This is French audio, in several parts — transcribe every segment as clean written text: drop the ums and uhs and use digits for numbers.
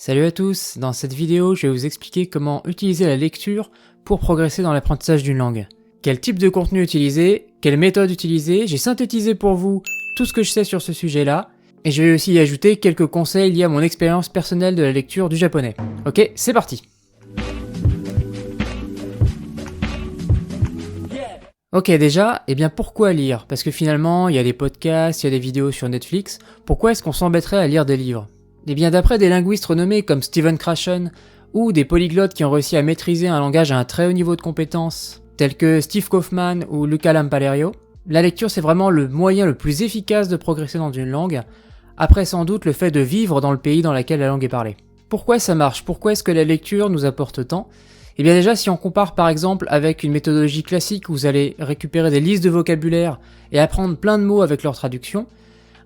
Salut à tous, dans cette vidéo je vais vous expliquer comment utiliser la lecture pour progresser dans l'apprentissage d'une langue. Quel type de contenu utiliser, quelle méthode utiliser, j'ai synthétisé pour vous tout ce que je sais sur ce sujet là, et je vais aussi y ajouter quelques conseils liés à mon expérience personnelle de la lecture du japonais. Ok, c'est parti. Ok déjà, pourquoi lire? Parce que finalement, il y a des podcasts, il y a des vidéos sur Netflix, pourquoi est-ce qu'on s'embêterait à lire des livres? Eh bien d'après des linguistes renommés comme Stephen Krashen, ou des polyglottes qui ont réussi à maîtriser un langage à un très haut niveau de compétence, tels que Steve Kaufman ou Luca Lampalerio, la lecture c'est vraiment le moyen le plus efficace de progresser dans une langue, après sans doute le fait de vivre dans le pays dans lequel la langue est parlée. Pourquoi ça marche? Pourquoi est-ce que la lecture nous apporte tant? Eh bien déjà, si on compare par exemple avec une méthodologie classique où vous allez récupérer des listes de vocabulaire et apprendre plein de mots avec leur traduction,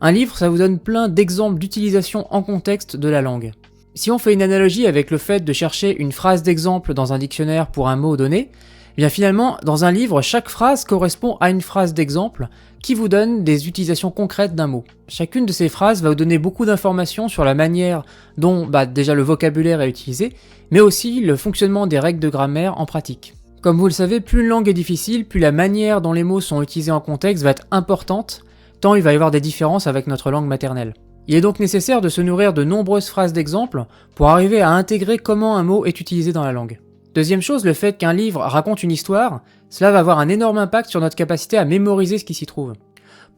un livre, ça vous donne plein d'exemples d'utilisation en contexte de la langue. Si on fait une analogie avec le fait de chercher une phrase d'exemple dans un dictionnaire pour un mot donné, eh bien finalement, dans un livre, chaque phrase correspond à une phrase d'exemple qui vous donne des utilisations concrètes d'un mot. Chacune de ces phrases va vous donner beaucoup d'informations sur la manière dont déjà le vocabulaire est utilisé, mais aussi le fonctionnement des règles de grammaire en pratique. Comme vous le savez, plus une langue est difficile, plus la manière dont les mots sont utilisés en contexte va être importante, tant il va y avoir des différences avec notre langue maternelle. Il est donc nécessaire de se nourrir de nombreuses phrases d'exemples pour arriver à intégrer comment un mot est utilisé dans la langue. Deuxième chose, le fait qu'un livre raconte une histoire, cela va avoir un énorme impact sur notre capacité à mémoriser ce qui s'y trouve.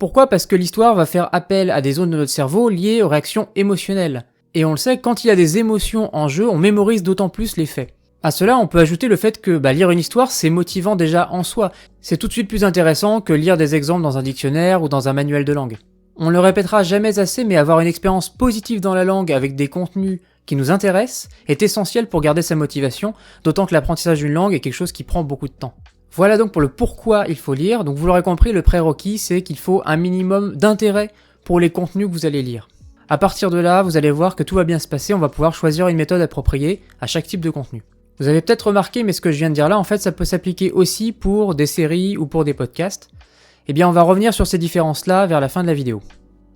Pourquoi? Parce que l'histoire va faire appel à des zones de notre cerveau liées aux réactions émotionnelles. Et on le sait, quand il y a des émotions en jeu, on mémorise d'autant plus les faits. À cela, on peut ajouter le fait que lire une histoire, c'est motivant déjà en soi. C'est tout de suite plus intéressant que lire des exemples dans un dictionnaire ou dans un manuel de langue. On le répétera jamais assez, mais avoir une expérience positive dans la langue avec des contenus qui nous intéressent est essentiel pour garder sa motivation, d'autant que l'apprentissage d'une langue est quelque chose qui prend beaucoup de temps. Voilà donc pour le pourquoi il faut lire. Donc vous l'aurez compris, le prérequis, c'est qu'il faut un minimum d'intérêt pour les contenus que vous allez lire. À partir de là, vous allez voir que tout va bien se passer, on va pouvoir choisir une méthode appropriée à chaque type de contenu. Vous avez peut-être remarqué, mais ce que je viens de dire là, en fait, ça peut s'appliquer aussi pour des séries ou pour des podcasts. Eh bien, on va revenir sur ces différences-là vers la fin de la vidéo.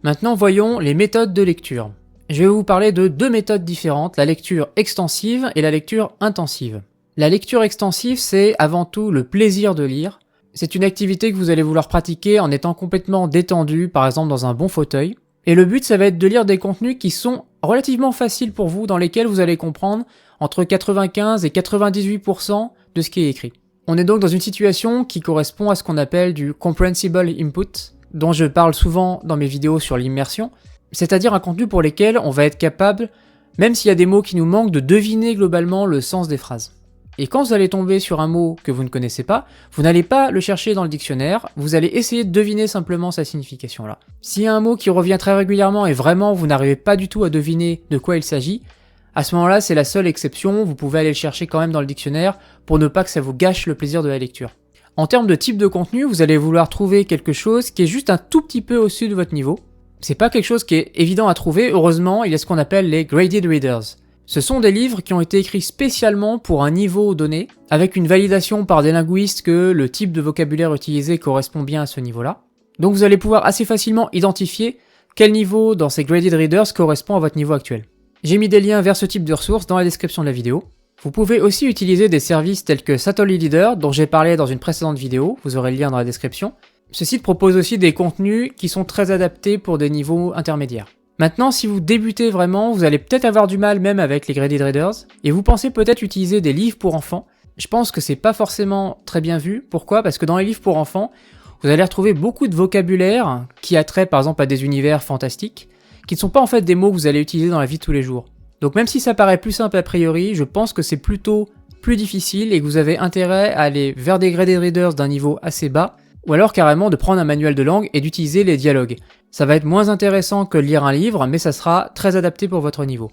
Maintenant, voyons les méthodes de lecture. Je vais vous parler de deux méthodes différentes, la lecture extensive et la lecture intensive. La lecture extensive, c'est avant tout le plaisir de lire. C'est une activité que vous allez vouloir pratiquer en étant complètement détendu, par exemple dans un bon fauteuil. Et le but, ça va être de lire des contenus qui sont relativement faciles pour vous, dans lesquels vous allez comprendre entre 95 et 98% de ce qui est écrit. On est donc dans une situation qui correspond à ce qu'on appelle du comprehensible input, dont je parle souvent dans mes vidéos sur l'immersion, c'est-à-dire un contenu pour lequel on va être capable, même s'il y a des mots qui nous manquent, de deviner globalement le sens des phrases. Et quand vous allez tomber sur un mot que vous ne connaissez pas, vous n'allez pas le chercher dans le dictionnaire, vous allez essayer de deviner simplement sa signification là. S'il y a un mot qui revient très régulièrement et vraiment vous n'arrivez pas du tout à deviner de quoi il s'agit, à ce moment-là, c'est la seule exception, vous pouvez aller le chercher quand même dans le dictionnaire pour ne pas que ça vous gâche le plaisir de la lecture. En termes de type de contenu, vous allez vouloir trouver quelque chose qui est juste un tout petit peu au-dessus de votre niveau. C'est pas quelque chose qui est évident à trouver, heureusement, il y a ce qu'on appelle les graded readers. Ce sont des livres qui ont été écrits spécialement pour un niveau donné, avec une validation par des linguistes que le type de vocabulaire utilisé correspond bien à ce niveau-là. Donc vous allez pouvoir assez facilement identifier quel niveau dans ces graded readers correspond à votre niveau actuel. J'ai mis des liens vers ce type de ressources dans la description de la vidéo. Vous pouvez aussi utiliser des services tels que Satory Leader, dont j'ai parlé dans une précédente vidéo, vous aurez le lien dans la description. Ce site propose aussi des contenus qui sont très adaptés pour des niveaux intermédiaires. Maintenant, si vous débutez vraiment, vous allez peut-être avoir du mal même avec les graded readers, et vous pensez peut-être utiliser des livres pour enfants. Je pense que c'est pas forcément très bien vu. Pourquoi? Parce que dans les livres pour enfants, vous allez retrouver beaucoup de vocabulaire qui a trait par exemple à des univers fantastiques, qui ne sont pas en fait des mots que vous allez utiliser dans la vie de tous les jours. Donc même si ça paraît plus simple a priori, je pense que c'est plutôt plus difficile et que vous avez intérêt à aller vers des graded readers d'un niveau assez bas, ou alors carrément de prendre un manuel de langue et d'utiliser les dialogues. Ça va être moins intéressant que de lire un livre, mais ça sera très adapté pour votre niveau.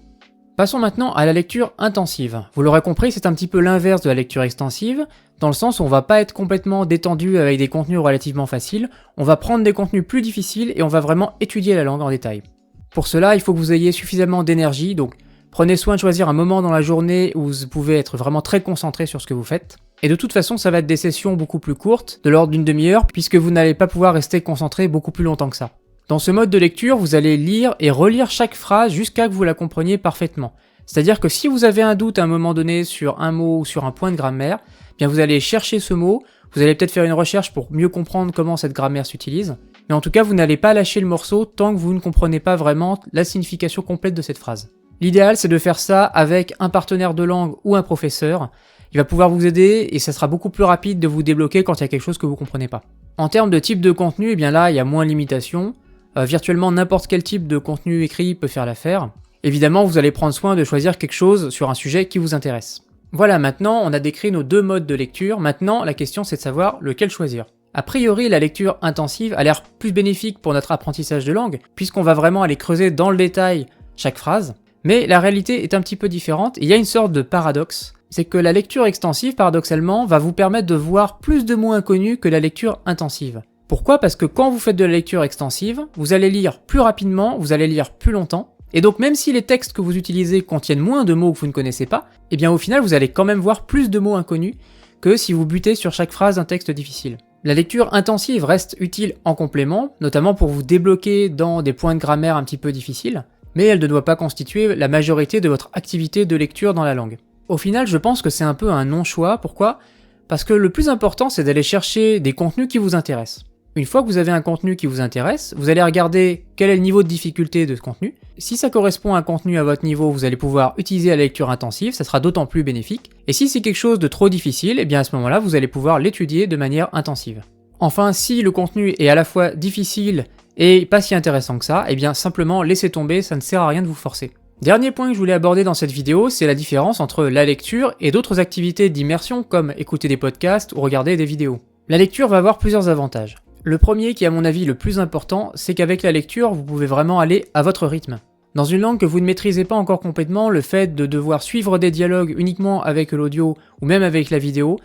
Passons maintenant à la lecture intensive. Vous l'aurez compris, c'est un petit peu l'inverse de la lecture extensive, dans le sens où on va pas être complètement détendu avec des contenus relativement faciles, on va prendre des contenus plus difficiles et on va vraiment étudier la langue en détail. Pour cela, il faut que vous ayez suffisamment d'énergie, donc prenez soin de choisir un moment dans la journée où vous pouvez être vraiment très concentré sur ce que vous faites. Et de toute façon, ça va être des sessions beaucoup plus courtes, de l'ordre d'une demi-heure, puisque vous n'allez pas pouvoir rester concentré beaucoup plus longtemps que ça. Dans ce mode de lecture, vous allez lire et relire chaque phrase jusqu'à que vous la compreniez parfaitement. C'est-à-dire que si vous avez un doute à un moment donné sur un mot ou sur un point de grammaire, bien vous allez chercher ce mot, vous allez peut-être faire une recherche pour mieux comprendre comment cette grammaire s'utilise, mais en tout cas vous n'allez pas lâcher le morceau tant que vous ne comprenez pas vraiment la signification complète de cette phrase. L'idéal c'est de faire ça avec un partenaire de langue ou un professeur. Il va pouvoir vous aider et ça sera beaucoup plus rapide de vous débloquer quand il y a quelque chose que vous comprenez pas. En termes de type de contenu, eh bien là il y a moins de limitations. Virtuellement n'importe quel type de contenu écrit peut faire l'affaire. Évidemment, vous allez prendre soin de choisir quelque chose sur un sujet qui vous intéresse. Voilà, maintenant on a décrit nos deux modes de lecture, maintenant la question c'est de savoir lequel choisir. A priori, la lecture intensive a l'air plus bénéfique pour notre apprentissage de langue, puisqu'on va vraiment aller creuser dans le détail chaque phrase, mais la réalité est un petit peu différente, et il y a une sorte de paradoxe, c'est que la lecture extensive, paradoxalement, va vous permettre de voir plus de mots inconnus que la lecture intensive. Pourquoi ? Parce que quand vous faites de la lecture extensive, vous allez lire plus rapidement, vous allez lire plus longtemps, et donc même si les textes que vous utilisez contiennent moins de mots que vous ne connaissez pas, eh bien au final vous allez quand même voir plus de mots inconnus que si vous butez sur chaque phrase d'un texte difficile. La lecture intensive reste utile en complément, notamment pour vous débloquer dans des points de grammaire un petit peu difficiles, mais elle ne doit pas constituer la majorité de votre activité de lecture dans la langue. Au final, je pense que c'est un peu un non-choix, pourquoi ? Parce que le plus important c'est d'aller chercher des contenus qui vous intéressent. Une fois que vous avez un contenu qui vous intéresse, vous allez regarder quel est le niveau de difficulté de ce contenu. Si ça correspond à un contenu à votre niveau, vous allez pouvoir utiliser la lecture intensive, ça sera d'autant plus bénéfique. Et si c'est quelque chose de trop difficile, eh bien à ce moment-là, vous allez pouvoir l'étudier de manière intensive. Enfin, si le contenu est à la fois difficile et pas si intéressant que ça, eh bien simplement laissez tomber, ça ne sert à rien de vous forcer. Dernier point que je voulais aborder dans cette vidéo, c'est la différence entre la lecture et d'autres activités d'immersion comme écouter des podcasts ou regarder des vidéos. La lecture va avoir plusieurs avantages. Le premier, qui est à mon avis le plus important, c'est qu'avec la lecture, vous pouvez vraiment aller à votre rythme. Dans une langue que vous ne maîtrisez pas encore complètement, le fait de devoir suivre des dialogues uniquement avec l'audio ou même avec la vidéo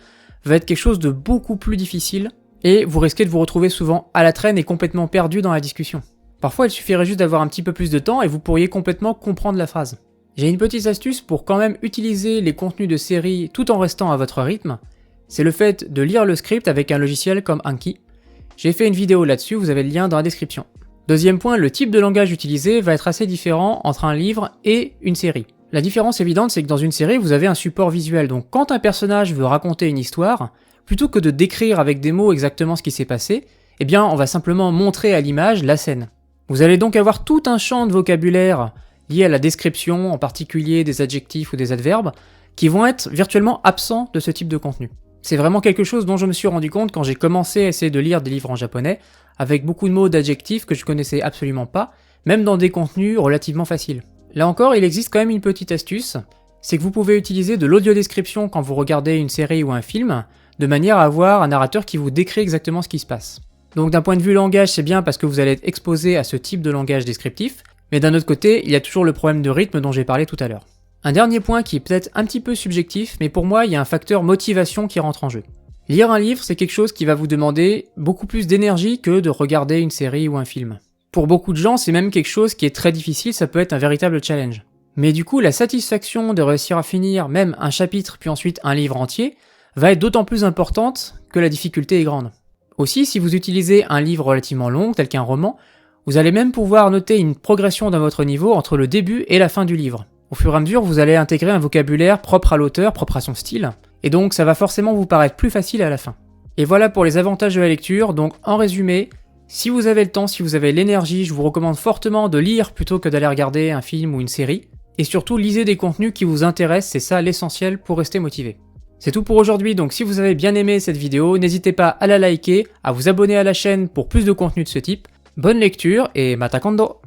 va être quelque chose de beaucoup plus difficile et vous risquez de vous retrouver souvent à la traîne et complètement perdu dans la discussion. Parfois, il suffirait juste d'avoir un petit peu plus de temps et vous pourriez complètement comprendre la phrase. J'ai une petite astuce pour quand même utiliser les contenus de série tout en restant à votre rythme, c'est le fait de lire le script avec un logiciel comme Anki. J'ai fait une vidéo là-dessus, vous avez le lien dans la description. Deuxième point, le type de langage utilisé va être assez différent entre un livre et une série. La différence évidente, c'est que dans une série, vous avez un support visuel, donc quand un personnage veut raconter une histoire, plutôt que de décrire avec des mots exactement ce qui s'est passé, eh bien on va simplement montrer à l'image la scène. Vous allez donc avoir tout un champ de vocabulaire lié à la description, en particulier des adjectifs ou des adverbes, qui vont être virtuellement absents de ce type de contenu. C'est vraiment quelque chose dont je me suis rendu compte quand j'ai commencé à essayer de lire des livres en japonais, avec beaucoup de mots d'adjectifs que je connaissais absolument pas, même dans des contenus relativement faciles. Là encore, il existe quand même une petite astuce, c'est que vous pouvez utiliser de l'audio-description quand vous regardez une série ou un film, de manière à avoir un narrateur qui vous décrit exactement ce qui se passe. Donc d'un point de vue langage, c'est bien parce que vous allez être exposé à ce type de langage descriptif, mais d'un autre côté, il y a toujours le problème de rythme dont j'ai parlé tout à l'heure. Un dernier point qui est peut-être un petit peu subjectif, mais pour moi, il y a un facteur motivation qui rentre en jeu. Lire un livre, c'est quelque chose qui va vous demander beaucoup plus d'énergie que de regarder une série ou un film. Pour beaucoup de gens, c'est même quelque chose qui est très difficile, ça peut être un véritable challenge. Mais du coup, la satisfaction de réussir à finir même un chapitre puis ensuite un livre entier va être d'autant plus importante que la difficulté est grande. Aussi, si vous utilisez un livre relativement long, tel qu'un roman, vous allez même pouvoir noter une progression dans votre niveau entre le début et la fin du livre. Au fur et à mesure, vous allez intégrer un vocabulaire propre à l'auteur, propre à son style, et donc ça va forcément vous paraître plus facile à la fin. Et voilà pour les avantages de la lecture, donc en résumé, si vous avez le temps, si vous avez l'énergie, je vous recommande fortement de lire plutôt que d'aller regarder un film ou une série, et surtout lisez des contenus qui vous intéressent, c'est ça l'essentiel pour rester motivé. C'est tout pour aujourd'hui, donc si vous avez bien aimé cette vidéo, n'hésitez pas à la liker, à vous abonner à la chaîne pour plus de contenu de ce type. Bonne lecture et mata kondo!